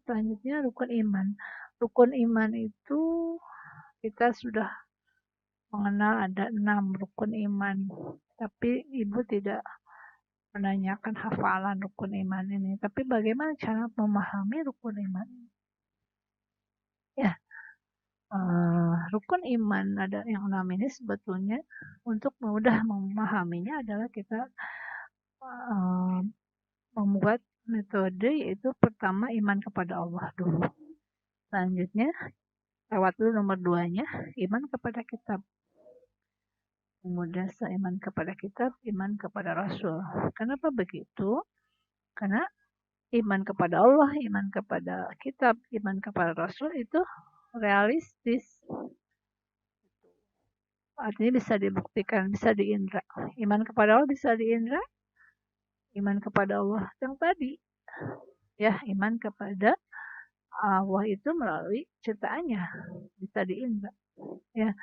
selanjutnya rukun iman. Rukun iman itu kita sudah mengenal ada 6 rukun iman. Tapi Ibu tidak menanyakan hafalan rukun iman ini. Tapi bagaimana cara memahami rukun iman? Ya, rukun iman ada yang 6 ini sebetulnya untuk mudah memahaminya adalah kita membuat metode, yaitu pertama iman kepada Allah dulu. Selanjutnya lewat dulu nomor 2-nya, iman kepada kitab. Kemudian seiman kepada kitab, iman kepada Rasul. Kenapa begitu? Karena iman kepada Allah, iman kepada kitab, iman kepada Rasul itu realistis. Artinya bisa dibuktikan, bisa diindra. Iman kepada Allah bisa diindra. Iman kepada Allah yang tadi. Ya, iman kepada Allah itu melalui ciptaannya. Bisa diindra. Ya,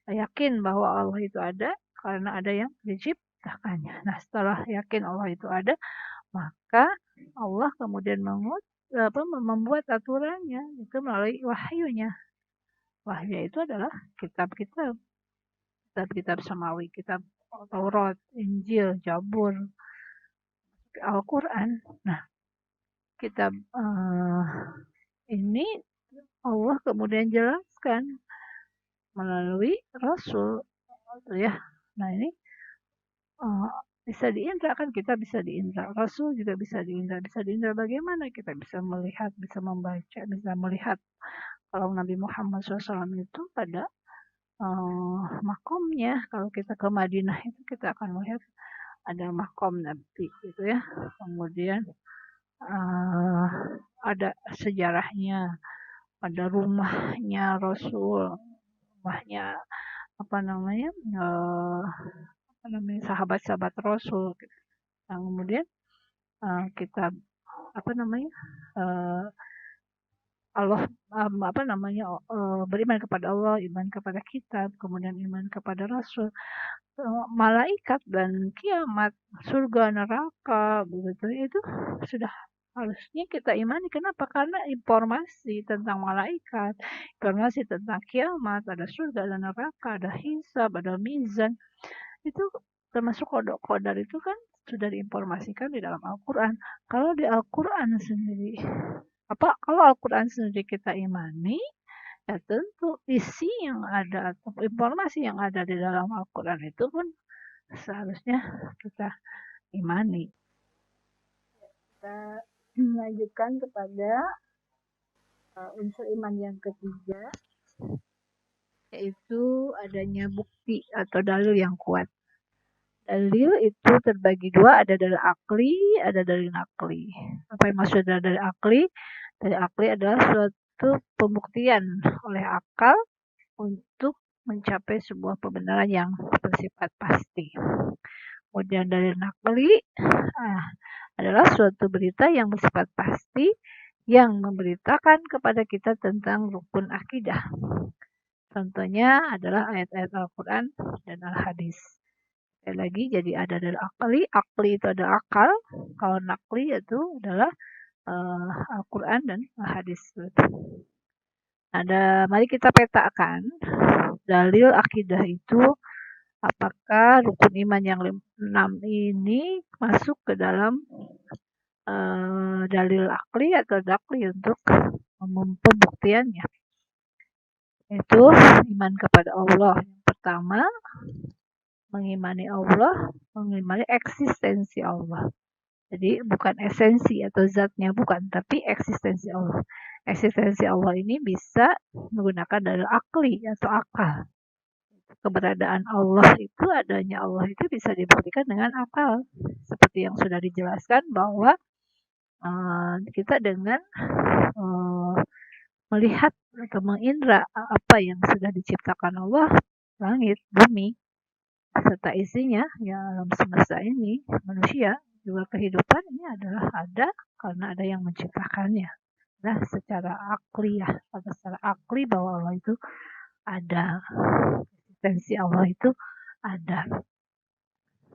yakin bahwa Allah itu ada karena ada yang diciptakannya. Nah, setelah yakin Allah itu ada, maka Allah kemudian membuat aturannya itu melalui wahyunya. Wahyu itu adalah kitab-kitab samawi, kitab Taurat, Injil, Zabur, Al-Quran. Nah, kitab ini Allah kemudian jelaskan melalui Rasul, ya. Nah, ini bisa diindra kan, kita bisa diindra, Rasul juga bisa diindra. Bisa diindra bagaimana? Kita bisa melihat, bisa membaca, bisa melihat. Kalau Nabi Muhammad SAW itu pada makomnya, kalau kita ke Madinah itu kita akan melihat ada makom Nabi gitu ya. Kemudian ada sejarahnya, ada rumahnya Rasul, rumahnya sahabat-sahabat Rasul gitu. Nah, kemudian kita Allah beriman kepada Allah, iman kepada kitab, kemudian iman kepada Rasul, malaikat dan kiamat, surga, neraka, begitu itu sudah harusnya kita imani. Kenapa? Karena informasi tentang malaikat, informasi tentang kiamat, ada surga, ada neraka, ada hisab, ada mizan, itu termasuk kodok-kodar itu kan sudah diinformasikan di dalam Al-Quran. Kalau di Al-Quran sendiri, kalau Al-Quran sendiri kita imani, ya tentu isi yang ada atau informasi yang ada di dalam Al-Quran itu pun seharusnya kita imani. Kita melanjutkan kepada unsur iman yang ketiga, yaitu adanya bukti atau dalil yang kuat. Dalil itu terbagi dua, ada dalil akli, ada dalil nakli. Apa yang maksud dalil akli? Dalil akli adalah suatu pembuktian oleh akal untuk mencapai sebuah kebenaran yang bersifat pasti. Kemudian dalil nakli adalah suatu berita yang bersifat pasti yang memberitakan kepada kita tentang rukun akidah. Contohnya adalah ayat-ayat Al-Quran dan Al-Hadis. Sekali lagi, jadi ada dalil akli itu ada akal, kalau nakli itu adalah Al-Quran dan Al-Hadis. Mari kita petakan dalil akidah itu, apakah rukun iman yang 6 ini masuk ke dalam dalil akli atau nakli untuk pembuktiannya. Itu iman kepada Allah. Yang pertama, mengimani Allah, mengimani eksistensi Allah. Jadi bukan esensi atau zatnya, bukan, tapi eksistensi Allah. Eksistensi Allah ini bisa menggunakan dalil akli atau akal. Keberadaan Allah itu, adanya Allah itu bisa dibuktikan dengan akal. Seperti yang sudah dijelaskan bahwa kita dengan melihat atau mengindra apa yang sudah diciptakan Allah, langit, bumi, serta isinya, ya alam semesta ini, manusia, juga kehidupan ini adalah ada karena ada yang menciptakannya. Nah, secara akli ya, secara akli bahwa Allah itu ada, eksistensi Allah itu ada.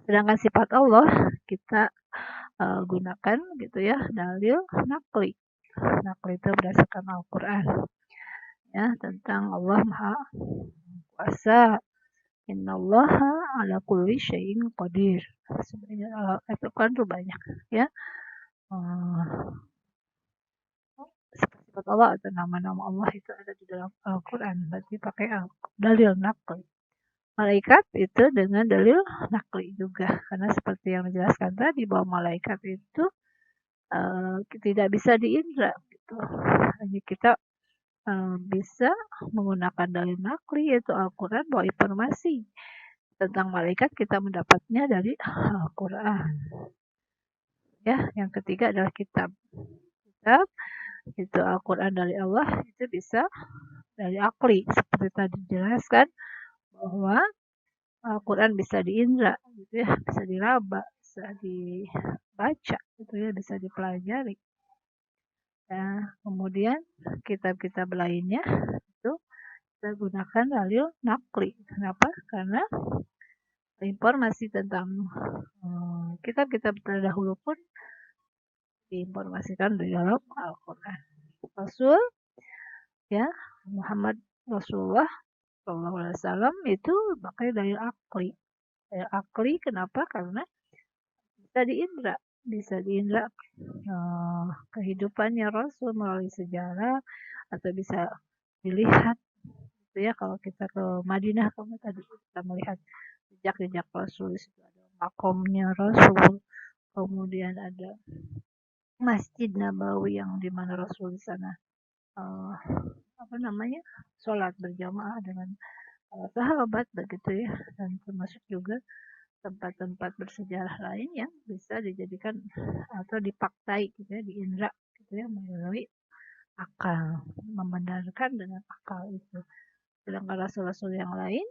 Sedangkan sifat Allah kita gunakan gitu ya, dalil nakli. akli itu berdasarkan Al-Quran, ya, tentang Allah Maha Kuasa. Innallaha ala kulli syai'in qadir. Sebenarnya Al-Quran tuh banyak, ya. Sifat Allah atau nama-nama Allah itu ada di dalam Al-Quran, berarti pakai dalil nakli. Malaikat itu dengan dalil nakli juga, karena seperti yang dijelaskan tadi bahwa malaikat itu tidak bisa diindra, gitu. Hanya kita bisa menggunakan dalil nakli yaitu Al-Quran, bahwa informasi tentang malaikat kita mendapatnya dari Al-Quran. Ya, yang ketiga adalah kitab. Kitab itu Al-Quran dari Allah, itu bisa dari akli, seperti tadi dijelaskan bahwa Al-Quran bisa diindra, gitu ya, bisa diraba, bisa dibaca, gitu ya, bisa dipelajari. Nah, kemudian kitab-kitab lainnya itu kita gunakan dalil nakli. Kenapa? Karena informasi tentang kitab-kitab terdahulu pun diinformasikan di dalam Al-Quran. Rasul, ya, Muhammad Rasulullah SAW itu pakai dalil akli. Dalil akli kenapa? Karena bisa diindra kehidupannya Rasul melalui sejarah, atau bisa dilihat, gitu ya. Kalau kita ke Madinah, kamu tadi kita melihat jejak-jejak Rasul, di situ ada makomnya Rasul, kemudian ada Masjid Nabawi yang dimana Rasul di sana sholat berjamaah dengan sahabat, begitu ya, dan termasuk juga tempat-tempat bersejarah lain yang bisa dijadikan atau dipaktai, gitu ya, diindra, gitu ya, melalui akal, membenarkan dengan akal itu. Sedangkan rasul-rasul yang lain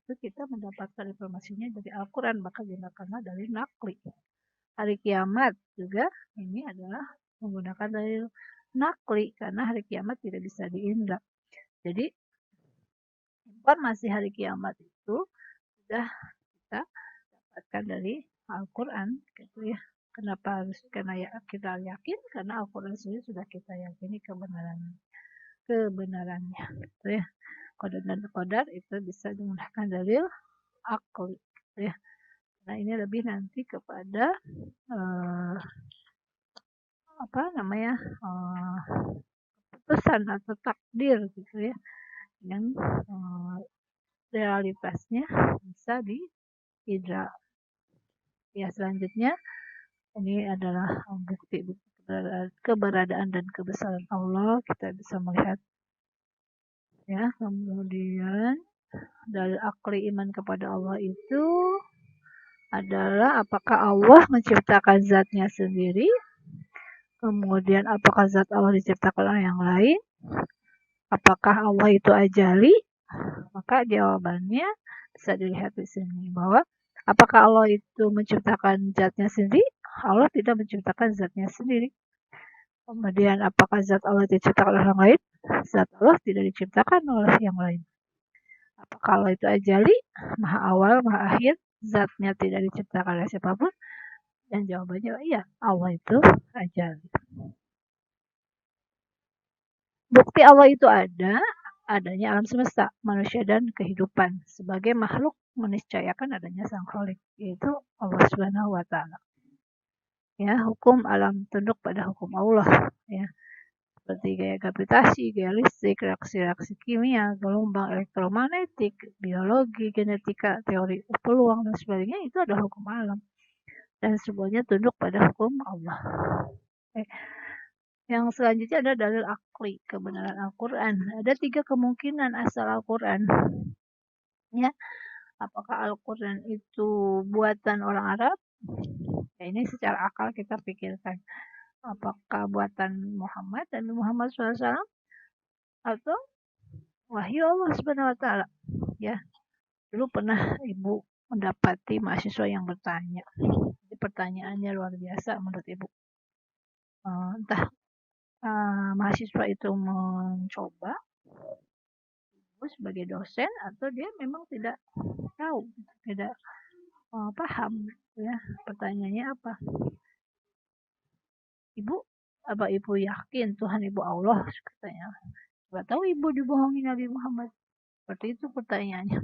itu kita mendapatkan informasinya dari Al-Quran, maka gunakanlah dari nakli. Hari kiamat juga ini adalah menggunakan dalil nakli, karena hari kiamat tidak bisa diindra. Jadi informasi hari kiamat itu sudah kita dapatkan dari Al-Quran, gitu ya. Kenapa harus? Karena ya, kita yakin karena Al-Quran sendiri sudah kita yakini kebenarannya, gitu ya. Qadar dan qadar itu bisa menggunakan dalil akli, gitu ya. Nah, ini lebih nanti kepada keputusan atau takdir, gitu ya, yang realitasnya bisa diindra. Ya, selanjutnya ini adalah bukti keberadaan dan kebesaran Allah, kita bisa melihat, ya. Kemudian dalil akli iman kepada Allah itu adalah apakah Allah menciptakan zatnya sendiri, kemudian apakah zat Allah diciptakan oleh yang lain, apakah Allah itu ajali. Maka jawabannya bisa dilihat di sini, bahwa apakah Allah itu menciptakan zatnya sendiri? Allah tidak menciptakan zatnya sendiri. Kemudian apakah zat Allah diciptakan oleh orang lain? Zat Allah tidak diciptakan oleh yang lain. Apakah Allah itu ajali, maha awal, maha akhir, zatnya tidak diciptakan oleh siapapun? Dan jawabannya iya, Allah itu ajali. Bukti Allah itu adanya alam semesta, manusia dan kehidupan. Sebagai makhluk meniscayakan adanya Sang Khalik, yaitu Allah Subhanahu wa taala. Ya, hukum alam tunduk pada hukum Allah, ya. Seperti gaya gravitasi, gaya listrik, reaksi-reaksi kimia, gelombang elektromagnetik, biologi, genetika, teori peluang dan sebagainya, itu adalah hukum alam. Dan semuanya tunduk pada hukum Allah. Yang selanjutnya ada dalil akli, kebenaran Al-Quran. Ada 3 kemungkinan asal Al-Quran. Ya, apakah Al-Quran itu buatan orang Arab? Ya, ini secara akal kita pikirkan. Apakah buatan Muhammad dan Muhammad SAW atau wahyu Allah Subhanahu wa taala? Ya. Dulu pernah Ibu mendapati mahasiswa yang bertanya. Jadi pertanyaannya luar biasa menurut Ibu. Entah mahasiswa itu mencoba Ibu sebagai dosen, atau dia memang tidak tahu, tidak paham, ya, pertanyaannya apa. Ibu Apa ibu yakin Tuhan ibu Allah? Katanya. Gak tahu ibu dibohongi Nabi Muhammad. Seperti itu pertanyaannya.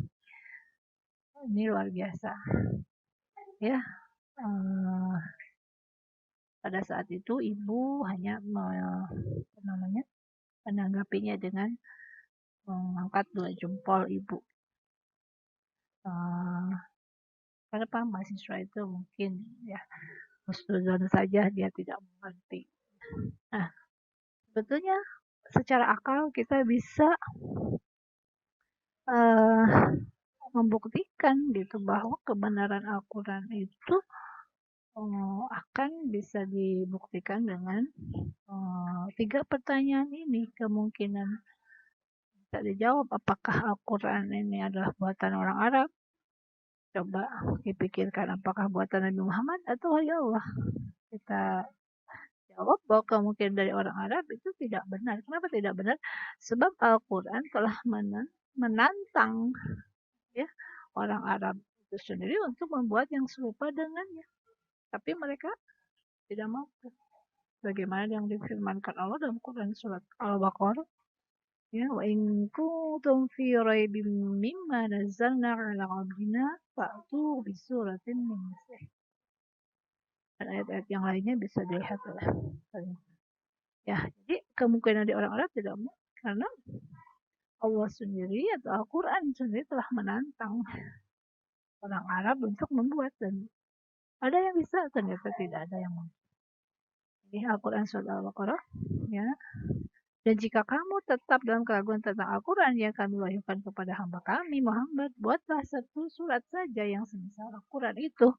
Ini luar biasa. Ya, pada saat itu ibu hanya menanggapinya dengan mengangkat 2 jempol ibu. Kenapa mahasiswa itu mungkin ya husnuzon saja, dia tidak mengerti. Nah, sebetulnya secara akal kita bisa membuktikan gitu bahwa kebenaran Al-Quran itu akan bisa dibuktikan dengan 3 pertanyaan ini. Kemungkinan bisa dijawab, apakah Al-Quran ini adalah buatan orang Arab? Coba dipikirkan, apakah buatan Nabi Muhammad atau wahyu Allah? Kita jawab bahwa kemungkinan dari orang Arab itu tidak benar. Kenapa tidak benar? Sebab Al-Quran telah menantang ya orang Arab itu sendiri untuk membuat yang serupa dengannya. Tapi mereka tidak mampu. Bagaimana yang difirmankan Allah dalam Quran surat Al-Baqarah? Ya, wa in kuntum fi raibim mimma nazzalna 'ala 'abdina fa'tu bi suratin min mislih. Dan ayat-ayat yang lainnya bisa dilihat oleh kalian. Ya, jadi kemungkinan di orang Arab tidak mungkin karena Allah sendiri atau Al-Quran sendiri telah menantang orang Arab untuk membuat, dan ada yang bisa, ternyata tidak ada yang mungkin. Jadi Al-Quran surat Al-Baqarah, ya. Dan jika kamu tetap dalam keraguan tentang Al-Quran yang kami wahyukan kepada hamba kami Muhammad, buatlah 1 surat saja yang semisal Al-Quran itu,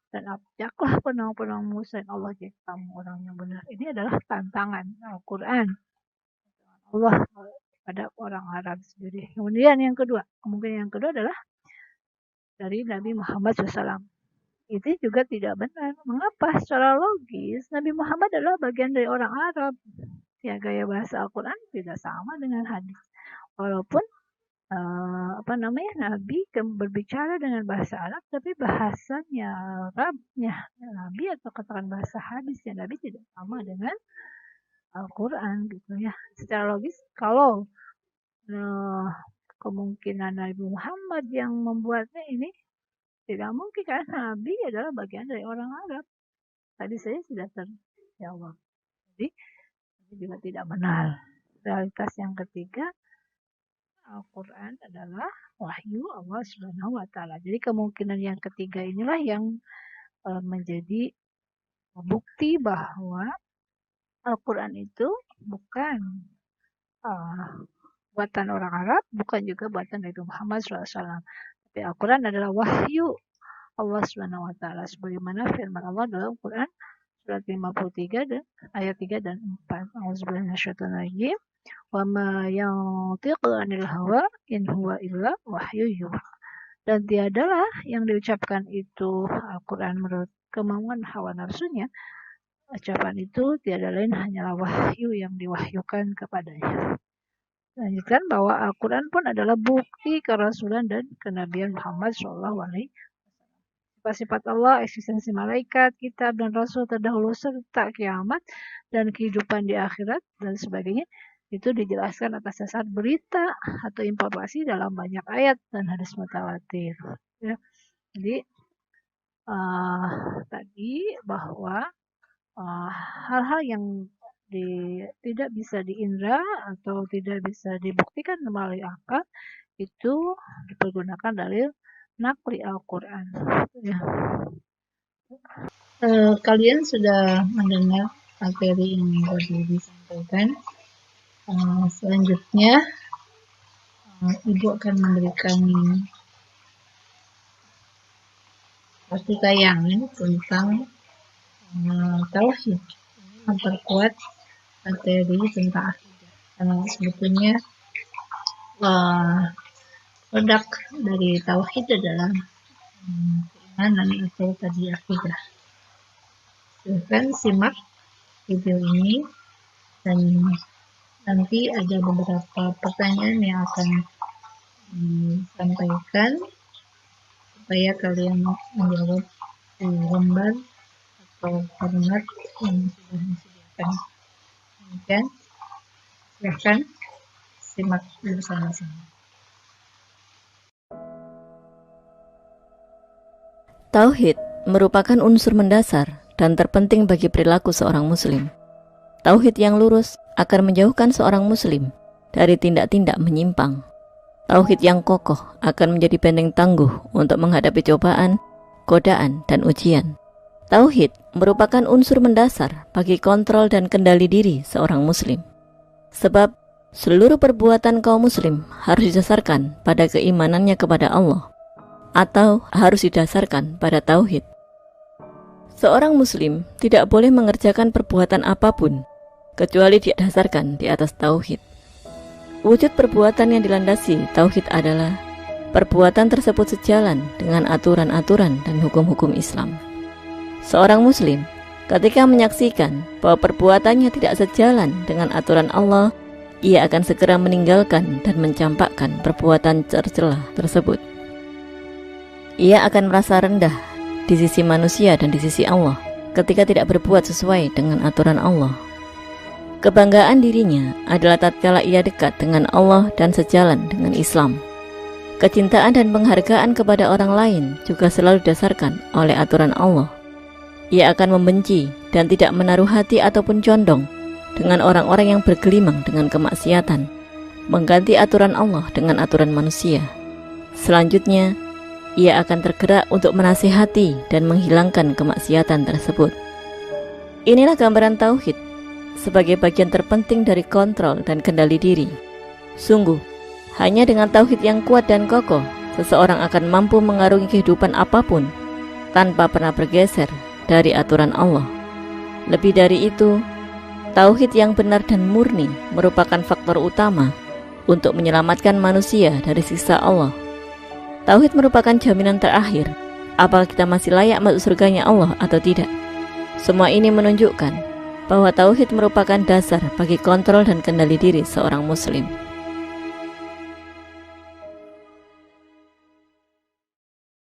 dan ajaklah penang-penangmu selain Allah jika kamu orang yang benar. Ini adalah tantangan Al-Quran Allah pada orang Arab sendiri. Kemudian yang kedua, kemungkinan yang kedua adalah dari Nabi Muhammad SAW. Itu juga tidak benar. Mengapa? Secara logis, Nabi Muhammad adalah bagian dari orang Arab. Ya, gaya bahasa Al-Quran tidak sama dengan hadis. Walaupun Nabi berbicara dengan bahasa Arab, tapi bahasanya Arabnya Nabi, atau katakan bahasa hadisnya Nabi, tidak sama dengan Al-Quran gitu ya. Secara logis, kalau kemungkinan Nabi Muhammad yang membuatnya ini tidak mungkin, karena Nabi adalah bagian dari orang Arab. Tadi saya sudah terjawab. Jadi juga tidak benar. Realitas yang ketiga, Al-Quran adalah wahyu Allah Subhanahu wa Ta'ala. Jadi kemungkinan yang ketiga inilah yang menjadi bukti bahwa Al-Quran itu bukan buatan orang Arab, bukan juga buatan Nabi Muhammad SAW. Tapi Al-Quran adalah wahyu Allah Subhanahu wa Ta'ala, sebagaimana firman Allah dalam Quran surat 53 dan ayat 3 dan 4. A'udzubillahi minasyaitonir rajim. Wa ma yantiqu 'anil hawa in huwa illa wahyu yuha. Dan tiadalah yang diucapkan itu Al-Quran menurut kemauan hawa nafsunya. Ucapan itu tiada lain hanyalah wahyu yang diwahyukan kepadanya. Lanjutkan bahwa Al-Quran pun adalah bukti kerasulan dan kenabian Muhammad SAW. Sifat-sifat Allah, eksistensi malaikat, kitab, dan rasul terdahulu, serta kiamat dan kehidupan di akhirat dan sebagainya, itu dijelaskan atas dasar berita atau informasi dalam banyak ayat dan hadis mutawatir. Ya. Jadi tadi bahwa hal-hal yang tidak bisa diindra atau tidak bisa dibuktikan melalui akal itu dipergunakan dalil nakli Al-Quran. Ya. Kalian sudah mendengar materi yang tadi disampaikan. Selanjutnya Ibu akan memberikan satu tayangan tentang tauhid, memperkuat materi tentang akidah. Karena sebetulnya produk dari tauhid adalah keimanan atau tadi akidah. Silahkan simak video ini, dan nanti ada beberapa pertanyaan yang akan disampaikan supaya kalian menjawab di lembar atau format yang sudah disediakan. Demikian, silahkan simak bersama-sama. Tauhid merupakan unsur mendasar dan terpenting bagi perilaku seorang muslim. Tauhid yang lurus akan menjauhkan seorang muslim dari tindak-tindak menyimpang. Tauhid yang kokoh akan menjadi benteng tangguh untuk menghadapi cobaan, godaan, dan ujian. Tauhid merupakan unsur mendasar bagi kontrol dan kendali diri seorang muslim. Sebab seluruh perbuatan kaum muslim harus didasarkan pada keimanannya kepada Allah, atau harus didasarkan pada tauhid. Seorang muslim tidak boleh mengerjakan perbuatan apapun kecuali didasarkan di atas tauhid. Wujud perbuatan yang dilandasi tauhid adalah perbuatan tersebut sejalan dengan aturan-aturan dan hukum-hukum Islam. Seorang muslim ketika menyaksikan bahwa perbuatannya tidak sejalan dengan aturan Allah, ia akan segera meninggalkan dan mencampakkan perbuatan tercela tersebut. Ia akan merasa rendah di sisi manusia dan di sisi Allah ketika tidak berbuat sesuai dengan aturan Allah. Kebanggaan dirinya adalah tatkala ia dekat dengan Allah dan sejalan dengan Islam. Kecintaan dan penghargaan kepada orang lain juga selalu didasarkan oleh aturan Allah. Ia akan membenci dan tidak menaruh hati ataupun condong dengan orang-orang yang bergelimang dengan kemaksiatan, mengganti aturan Allah dengan aturan manusia. Selanjutnya, ia akan tergerak untuk menasihati dan menghilangkan kemaksiatan tersebut. Inilah gambaran tauhid sebagai bagian terpenting dari kontrol dan kendali diri. Sungguh, hanya dengan tauhid yang kuat dan kokoh, seseorang akan mampu mengarungi kehidupan apapun tanpa pernah bergeser dari aturan Allah. Lebih dari itu, tauhid yang benar dan murni merupakan faktor utama untuk menyelamatkan manusia dari siksa Allah. Tauhid merupakan jaminan terakhir apakah kita masih layak masuk surganya Allah atau tidak. Semua ini menunjukkan bahwa tauhid merupakan dasar bagi kontrol dan kendali diri seorang muslim.